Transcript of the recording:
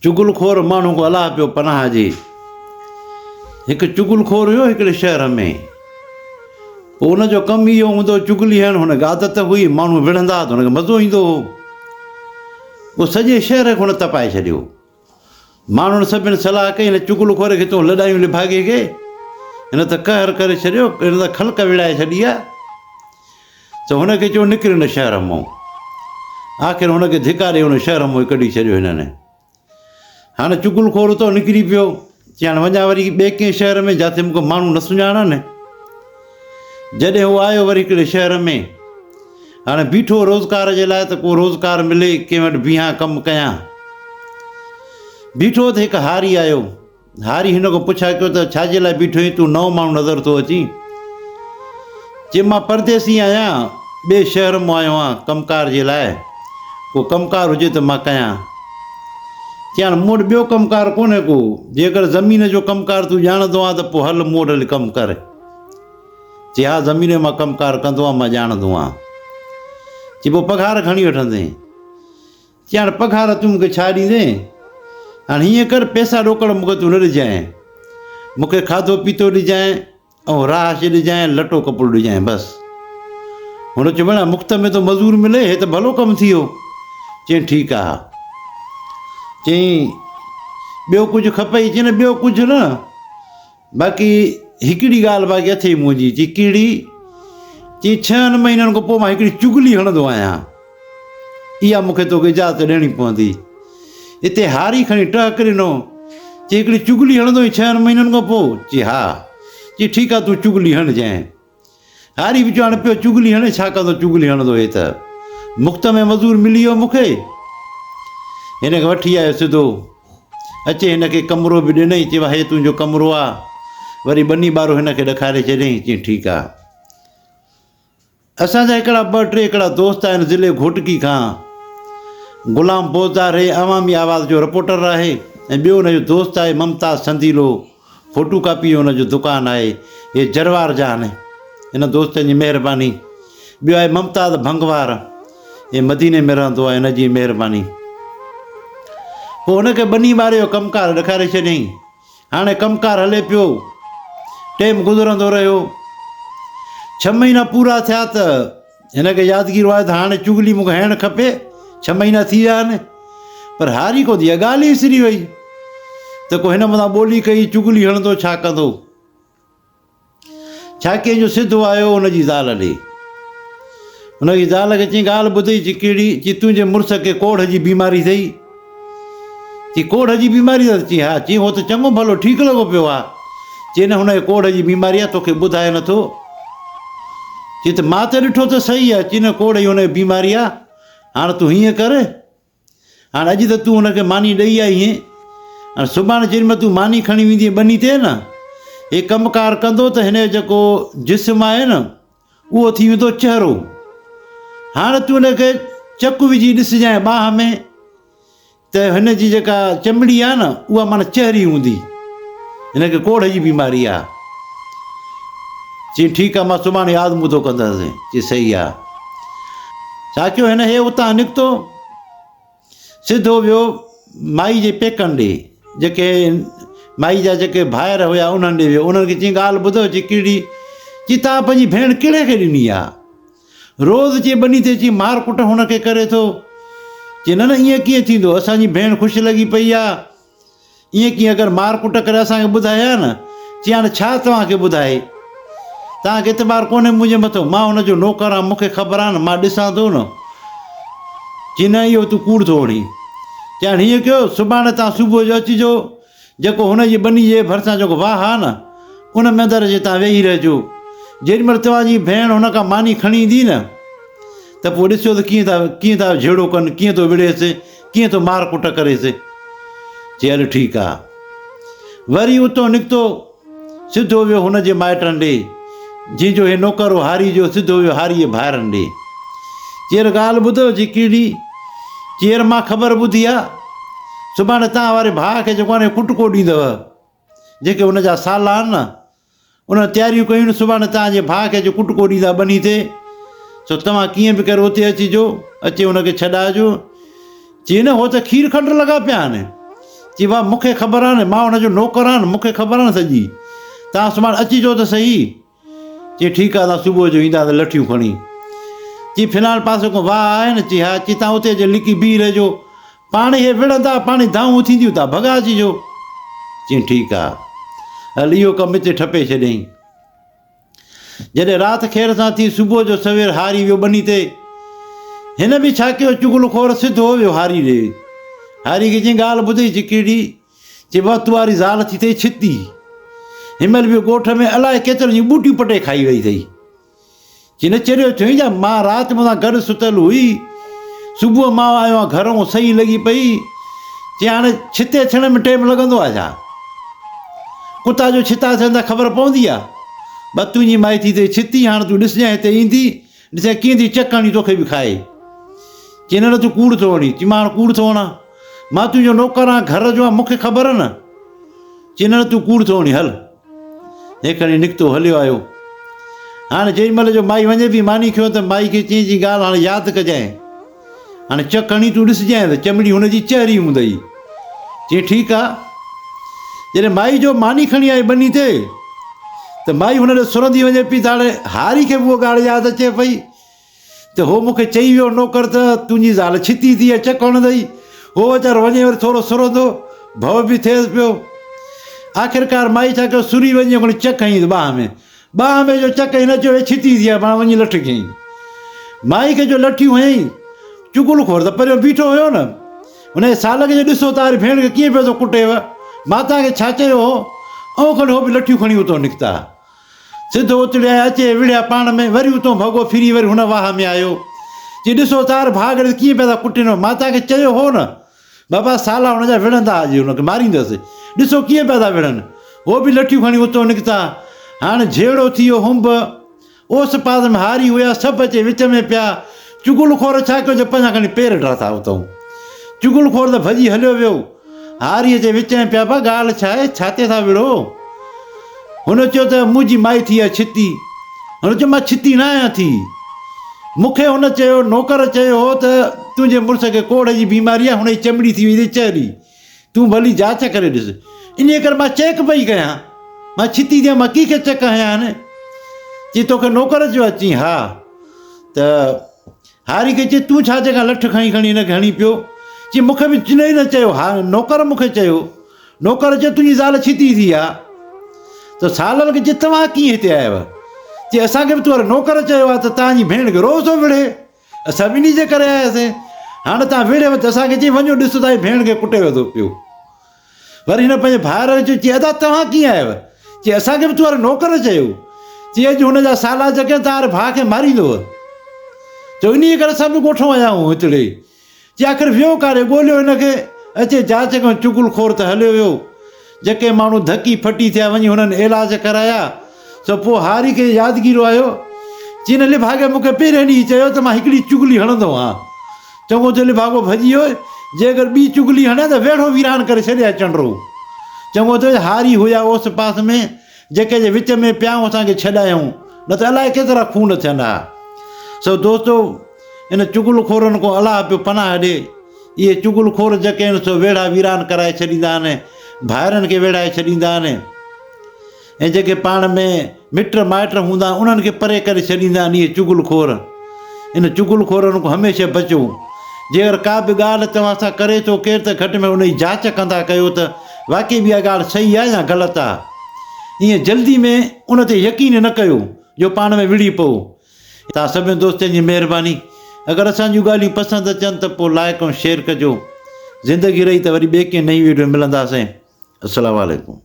चुगलखोर माण्हू को अलाह पियो पनाह ॾे। हिकु चुगलखोर हुयो हिकिड़े शहर में। पोइ हुनजो कमु इहो हूंदो चुगली हणणु, हुनखे आदत हुई, माण्हू विढ़ंदा त हुनखे मज़ो ईंदो हो। पोइ सॼे शहर खे हुन तपाए छॾियो। माण्हुनि सभिनि सलाह कई हिन चुगलखोर खे तूं लॾायूं लिभागे खे, हिन त कहर करे छॾियो, हिन त ख़लक विड़ाए छॾी आहे। त हुनखे चयो निकिर हिन शहर मां। आख़िर हुनखे धिकारे हुन शहर मां कढी छॾियो हिननि। हाणे चुगलखोर तो निकिरी पियो, चई हाणे वञा वरी ॿिए कंहिं शहर में जिते मूंखे माण्हू न सुञाणनि। जॾहिं उहो आयो वरी हिकिड़े शहर में, हाणे बीठो रोज़गार जे लाइ त को रोज़गार मिले, कंहिं वटि बीहां कमु कयां। बीठो त हिकु हारी आयो। हारी हिन खां पुछा कयो त छाजे लाइ बीठो आहीं, तूं नओं माण्हू नज़र थो अची। चई मां परदेसी आहियां, ॿिए शहर मां आयो आहियां कमकार जे लाइ, को कमकार हुजे त मां कयां। चई हाणे मूं वटि ॿियो कमकार कोन्हे को, जेकर ज़मीन जो कमकार तूं ॼाणंदो आहे त पोइ हल मूं वटि हली कमु कर। चई हा ज़मीन मां कमकार कंदो आहियां, मां ॼाणंदो आहियां। चई पोइ पघार खणी वठंदे। चई हाणे पघार तूं मूंखे छा ॾींदे, हाणे हीअं कर पैसा रोकड़ मूंखे तूं न ॾिजांइ, मूंखे खाधो पीतो ॾिजांइ ऐं राश ॾिजांइ, लटो कपिड़ो ॾिजांइ बसि। हुन चयो भेण मुफ़्त में तो मज़ूर मिले, हे त भलो कमु थी वियो। चई ठीकु आहे। चई ॿियो कुझु खपई? चई न ॿियो कुझु न, बाक़ी हिकिड़ी ॻाल्हि बाक़ी अथई मुंहिंजी। चई कहिड़ी? चई 6 महीननि खां पोइ मां हिकिड़ी चुगली हणंदो आहियां, इहा मूंखे तोखे इजाज़त ॾियणी पवंदी। हिते हारी खणी टहक ॾिनो। चई हिकिड़ी चुगली हणंदो 6 महीननि खां पोइ? चई हा। चई ठीकु आहे तूं चुगली हणजांइ। हारी बि चयो हाणे पियो चुगली हणे, छा कंदो चुगली हणंदो, हे त मुफ़्त में मज़ूर मिली वियो मूंखे। हिन खे वठी आयो सिधो, अचे हिनखे कमिरो बि ॾिनई। चई हे तुंहिंजो कमिरो आहे। वरी बनी ॿारो हिनखे ॾेखारे छॾियईं। चई ठीकु आहे। असांजा हिकिड़ा 2-3 हिकिड़ा दोस्त आहिनि ज़िले घोटकी खां। ग़ुलाम बोज़दार हे अवामी आवाज़ जो रिपोर्टर आहे, ऐं ॿियो हुनजो दोस्त आहे ममताज़ संदीलो, फ़ोटू कापी जो हुनजो दुकानु आहे। हे जरवार जा आहिनि, हिन दोस्तनि जी महिरबानी। ॿियो आहे ममताज़ भंगवार, हे मदीने में रहंदो आहे, हिन जी महिरबानी। पोइ हुनखे बनी ॿारे जो कमकार ॾेखारे छॾियईं। हाणे कमकार हले पियो, टाइम गुज़रंदो रहियो। 6 महीना पूरा थिया त हिनखे यादगिरी आहे त हाणे चुगली मूंखे हणणु खपे। 6 महीना थी विया आहिनि, पर हारी को इहा ॻाल्हि ई विसरी वई त को हिन मथां ॿोली कई, चुगली हणंदो छा कंदो। छा कंहिंजो सिधो आयो हुनजी ज़ाल ॾे। हुनजी ज़ाल खे चई ॻाल्हि ॿुधई। चई कहिड़ी? चई तुंहिंजे मुड़ुस खे कोढ़ जी बीमारी अथई। चई कोढ़ जी बीमारी अथसि? चई हा। चई हो त चङो भलो ठीकु लॻो पियो आहे। चई न हुनखे कोढ़ जी बीमारी आहे, तोखे ॿुधाए नथो। चई त मां त ॾिठो त सही आहे। चई न कोढ़ जी हुनखे बीमारी आहे। हाणे तूं हीअं कर, हाणे अॼु त तूं हुनखे मानी ॾेई आई आहीं, हाणे सुभाणे जेॾीमहिल तूं मानी खणी वेंदी बनी ते न, हे कमकार कंदो त हिन जो जेको जिस्म आहे न उहो थी वेंदो चहिरो। हाणे तूं हिनखे चकु विझी ॾिसजांइ बाहि में, त हिन जी जेका चमड़ी आहे न उहा माना चहिरी हूंदी। हिनखे कोढ़ जी बीमारी आहे। चई ठीकु आहे, मां सुभाणे आज़मूदो कंदुसि। चई सही आहे। छा कयो हिन? हे उतां निकितो, सिधो वियो माई जे पेकनि ॾे, जेके माई जा जेके भाइर हुया उन्हनि ॾे वियो। उन्हनि खे चई ॻाल्हि ॿुधो। चई कहिड़ी? चई तव्हां पंहिंजी भेण कहिड़े खे ॾिनी आहे? रोज़ु चई बनी ते चई मार कुट हुनखे करे थो। चई न न ईअं कीअं थींदो, असांजी भेण ख़ुशि लॻी पई आहे, ईअं कीअं? अगरि मार कुट करे असांखे ॿुधाए हा न। चई हाणे छा तव्हांखे ॿुधाए, तव्हांखे एतबार कोन्हे मुंहिंजे मथां, मां हुनजो नौकर आहियां, मूंखे ख़बर आहे न, मां ॾिसां थो न। चई न इहो तूं कूड़ थो हणी। चई हाणे हीअं कयो, सुभाणे तव्हां सुबुह जो अचिजो, जेको हुनजी बनी जे भरिसां जेको वाह आहे न उन में अंदरि जे तव्हां वेही रहिजो। जेॾीमहिल तव्हांजी भेण हुन खां मानी खणी ईंदी न त पोइ ॾिसो त कीअं था झेड़ो कनि, कीअं थो विड़ेसि, कीअं थो मार कुट करेसि। चई हल ठीकु आहे। वरी उतां निकितो, सिधो वियो हुनजे माइटनि ॾे, जंहिंजो हे नौकर हो हारी जो, सिधो वियो हारी जे भाइरनि ॾे। चेर ॻाल्हि ॿुधो। चई कहिड़ी? चेर मां ख़बर ॿुधी आहे, सुभाणे तव्हां वारे भाउ खे जेको आहे कुटको ॾींदव, जेके हुनजा साला आहिनि न उन तयारियूं कयूं न, सुभाणे तव्हांजे भाउ खे जो कुटको ॾींदा बनी ते, सो तव्हां कीअं बि करे उते अचिजो, अचे हुनखे छॾाइजो। चई न हो त खीर खंडु लॻा पिया आहिनि। चई वाह मूंखे ख़बर आहे न, मां हुनजो नौकर आहियां न, मूंखे ख़बर आहे न सॼी, तव्हां सुभाणे अचिजो त सही। चई ठीकु आहे, तव्हां सुबुह जो ईंदा त लठियूं खणी। चई फिलहाल पासे को वाह आहे न? चई हा। चई तव्हां उते जे लिकी बीह रहिजो, पाण इहे विढ़ंदा, पाण धाऊं थींदियूं, तव्हां भॻा अचिजो। चई ठीकु आहे, हल इहो कमु हिते ठपे छॾियईं। जॾहिं राति खेर सां थी सुबुह जो सवेर हारी वियो ॿनी ते, हिन बि छा कयो, चुगलखोर सिधो वियो हारी ॾे। हारी खे चई ॻाल्हि ॿुधई? चई कहिड़ी? चई वक़्तु वारी ज़ाल थी अथई छिती, हिनमहिल बि ॻोठ में अलाए केतिरनि जूं ॿूटियूं पटे खाई वई अथई। चई न चरियो थियो छा? मां राति मूंसां गॾु सुतल हुई, सुबुह मां आयो आहियां घरों सही लॻी पई। चई हाणे छिते थियण में टाइम लॻंदो आहे छा? कुता जो छिता थियनि त ख़बर पवंदी आहे? ब तुंहिंजी माई थी अथई छिती, हाणे तूं ॾिसजांइ हिते ईंदी, ॾिसां कीअं थी चकणी तोखे बि खाए। चई न तूं कूड़ थो वणी। चई मां हाणे कूड़ थो वणा? मां तुंहिंजो नौकर आहियां, घर जो आहे, मूंखे ख़बर आहे न। चई न तूं कूड़ थो वणी, हल। हे खणी निकितो, हलियो आयो। हाणे जेॾी महिल जो माई वञे बि मानी खयो त माई खे चई जी ॻाल्हि हाणे यादि कजांइ, हाणे चकणी तूं ॾिसजांइ त चमड़ी हुनजी चहिरी हूंदई। चई ठीकु आहे। जॾहिं माई जो मानी खणी आई ॿनी ते, त माई हुन ॾे सुरंदी वञे पई, त हाणे हारी खे बि उहा ॻाल्हि यादि अचे पई त हो मूंखे चई वियो नौकर त तुंहिंजी ज़ाल छिती थी आहे, चक हणंदई। हो वीचारो वञे वरी थोरो सुरंदो, भउ बि थिएसि पियो। आख़िरकार माई छा कयो, सुरी वञी खणी चक हईं ॿाह में जो चक हिन चयो छिती थी आहे, पाण वञी लठ कयईं। माई खे जो लठियूं हयईं, चुगलखोर त परियों बीठो हुयो न, हुन साल खे जो ॾिसो तारी भेण खे कीअं पियो थो कुटेव, माता खे छा चयो हो, ऐं खणी हो बि लठियूं खणी उतां निकिता। सिधो उतड़िया अचे विढ़िया पाण में, वरी उतां भॻो फिरी वरी हुन वाह में आयो। चई ॾिसो तार भाग कीअं पिया था कुटिनो, माता खे चयो हो न बाबा साला हुनजा विढ़ंदा, अॼु हुनखे मारींदसि, ॾिसो कीअं पिया था विढ़नि। हो बि लठियूं खणी उतां निकिता। हाणे जहिड़ो थी वियो हुंब, ओस पास में हारी हुया, सभु अचे विच में पिया। चुगलखोर छा कयो, जो पंहिंजा खणी पेर ठाता उतां। चुगलखोर त भॼी हलियो वियो, हारीअ जे विच में पिया। बा ॻाल्हि छा आहे, छाते था विढ़ो? हुन चयो त मुंहिंजी माई थी आहे छिती। हुन चयो मां छिती न आहियां थी, मूंखे हुन चयो, नौकर चयो हो त तुंहिंजे मुड़ुस खे कोढ़ जी बीमारी आहे, हुनजी चमड़ी थी वई चहिरी, तूं भली जांच करे ॾिस। इन करे मां चेक पई कयां, मां छिती थियां, मां कंहिंखे चक हयां आहिनि। चई तोखे नौकर चयो? अची हा। त हारी खे चई तूं छा जॻह लठ खणी खणी हिनखे हणी पियो? चई मूंखे बि चिन ई न चयो, हा नौकर मूंखे चयो। नौकर चयो तुंहिंजी ज़ाल छिती थी आहे। त सालनि खे चई तव्हां कीअं हिते आयव? चई असांखे बि तूं नौकर चयो आहे त तव्हांजी भेण खे रोज़ थो विढ़े, असां ॿिन्ही जे करे आयासीं, हाणे तव्हां विढ़ेव त असांखे चई वञो ॾिसो तव्हांजी भेण खे कुटे थो पियो। वरी हिन पंहिंजे भाउर खे चई अदा तव्हां कीअं आयव? चई असांखे बि तूं नौकर चयो। चई अॼु हुनजा साला जॻह तव्हां भाउ खे मारींदव। चयो इन करे असां बि ॻोठूं आया आहियूं हिकिड़े। चई आख़िर वियो काॾे, ॻोल्हियो हिनखे, अचे जांच कयूं। चुगलखोर त हलियो वियो, जेके माण्हू धकी फटी थिया वञी हुननि इलाज कराया। सो पोइ हारी खे यादगिरो आयो, चई न लिभागे मूंखे पहिरें ॾींहुं चयो त मां हिकिड़ी चुगली हणंदो आहियां। चङो थियो लिभागो भॼी वियो, जे अगरि ॿी चुगली हणे त वेढ़ो वीरान करे छॾिया चंडरो। चङो थियो हारी हुया ओस पास में, जेके जे विच में पियाऊं असांखे छॾायूं, न त अलाए केतिरा खून थियनि हा। सो दोस्तो इन चुगलखोरनि खां अलाह पियो पनाह ॾे। इहे चुगलखोर जेके आहिनि सो वेढ़ा वीरान कराए छॾींदा आहिनि, भाइरनि खे वेढ़ाए छॾींदा आहिनि, ऐं जेके पाण में मिट माइट हूंदा उन्हनि खे परे करे छॾींदा आहिनि इहे चुगलखोर। इन चुगलखोरनि खां हमेशह बचो। जे अगरि का बि ॻाल्हि तव्हां सां करे थो केरु, त घटि में उनजी जांच कंदा कयो त वाक़ई बि इहा ॻाल्हि सही आहे या ग़लति आहे। ईअं जल्दी में उन ते यकीन न कयो जो पाण में विढ़ी पओ। तव्हां सभिनी दोस्तनि जी महिरबानी। अगरि असांजूं ॻाल्हियूं पसंदि अचनि त पोइ लाइक ऐं शेयर कजो। ज़िंदगी रही त वरी ॿिए कंहिं नई वीडियो मिलंदासीं। अस्सलामु अलैकुम।